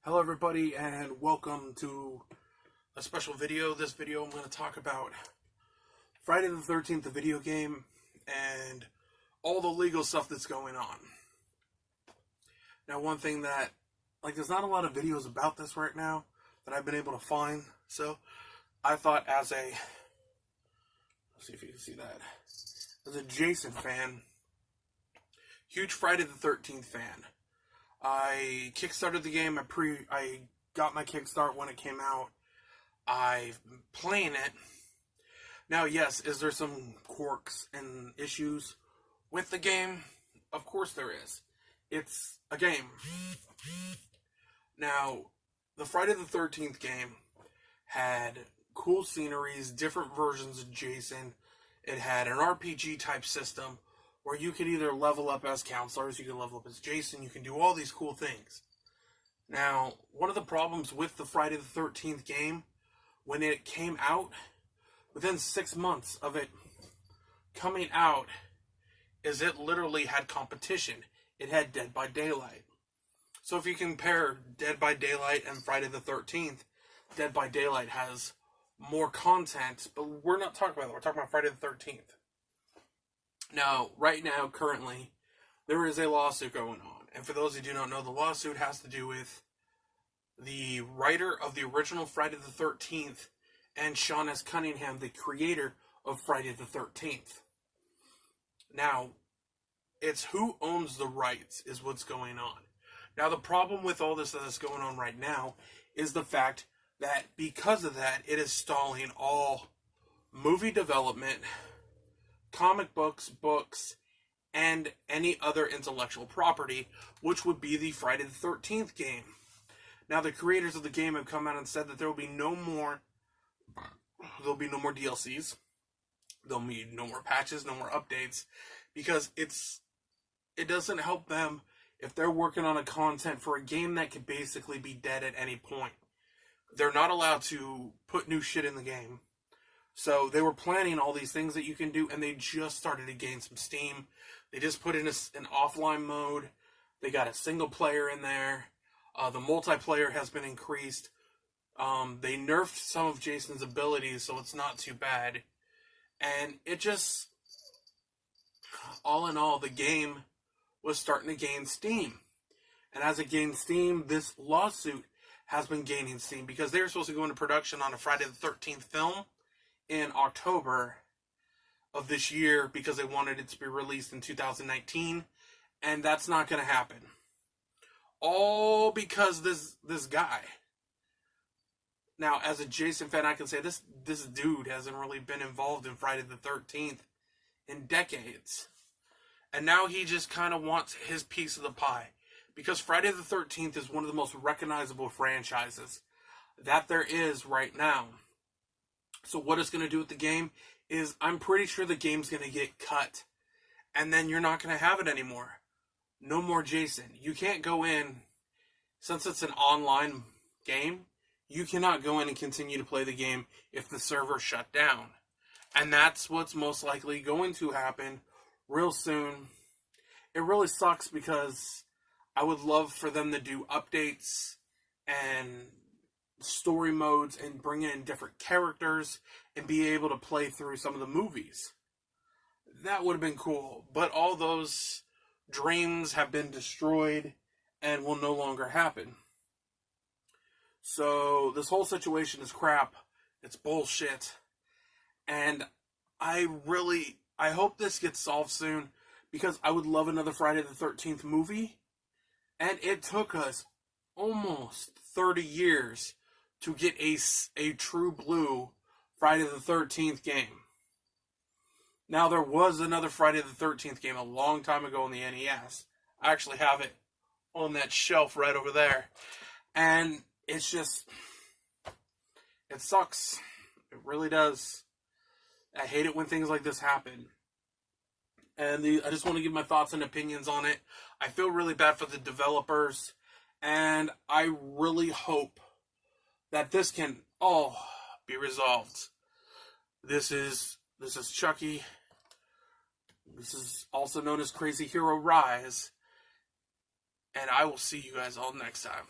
Hello everybody and welcome to a special video. This video I'm going to talk about Friday the 13th, the video game, and all the legal stuff that's going on. Now one thing that, there's not a lot of videos about this right now that I've been able to find, so I thought let's see if you can see that, as a Jason fan, huge Friday the 13th fan, I kickstarted the game. I got my kickstart when it came out. I've been playing it. Now, yes, is there some quirks and issues with the game? Of course there is. It's a game. Now, the Friday the 13th game had cool sceneries, different versions of Jason. It had an RPG type system where you could either level up as counselors, you can level up as Jason, you can do all these cool things. Now, one of the problems with the Friday the 13th game, when it came out, within 6 months of it coming out, is it literally had competition. It had Dead by Daylight. So if you compare Dead by Daylight and Friday the 13th, Dead by Daylight has more content, but we're not talking about that. We're talking about Friday the 13th. Now, right now, currently, there is a lawsuit going on. And for those who do not know, the lawsuit has to do with the writer of the original Friday the 13th and Sean S. Cunningham, the creator of Friday the 13th. Now, it's who owns the rights is what's going on. Now, the problem with all this that is going on right now is the fact that because of that, it is stalling all movie development, comic books, and any other intellectual property, which would be the Friday the 13th game. Now, the creators of the game have come out and said that there will be no more DLCs, there'll be no more patches, no more updates, because it doesn't help them if they're working on a content for a game that could basically be dead at any point. They're not allowed to put new shit in the game. So they were planning all these things that you can do, and they just started to gain some steam. They just put in an offline mode. They got a single player in there. The multiplayer has been increased. They nerfed some of Jason's abilities, so it's not too bad. And it just, all in all, the game was starting to gain steam. And as it gained steam, this lawsuit has been gaining steam because they were supposed to go into production on a Friday the 13th film in October of this year because they wanted it to be released in 2019, and that's not going to happen. All because this guy. Now, as a Jason fan, I can say this dude hasn't really been involved in Friday the 13th in decades. And now he just kind of wants his piece of the pie. Because Friday the 13th is one of the most recognizable franchises that there is right now. So what it's going to do with the game is I'm pretty sure the game's going to get cut. And then you're not going to have it anymore. No more Jason. You can't go in, since it's an online game, you cannot go in and continue to play the game if the server shut down. And that's what's most likely going to happen real soon. It really sucks because I would love for them to do updates and story modes and bring in different characters and be able to play through some of the movies. That would have been cool. But all those dreams have been destroyed and will no longer happen. So this whole situation is crap. It's bullshit. And I hope this gets solved soon because I would love another Friday the 13th movie. And it took us almost 30 years to get a true blue Friday the 13th game. Now, there was another Friday the 13th game a long time ago on the NES. I actually have it on that shelf right over there. And it's just, it sucks. It really does. I hate it when things like this happen. And I just want to give my thoughts and opinions on it. I feel really bad for the developers. And I really hope that this can all be resolved. This is Chucky. This is also known as Crazy Hero Rise. And I will see you guys all next time.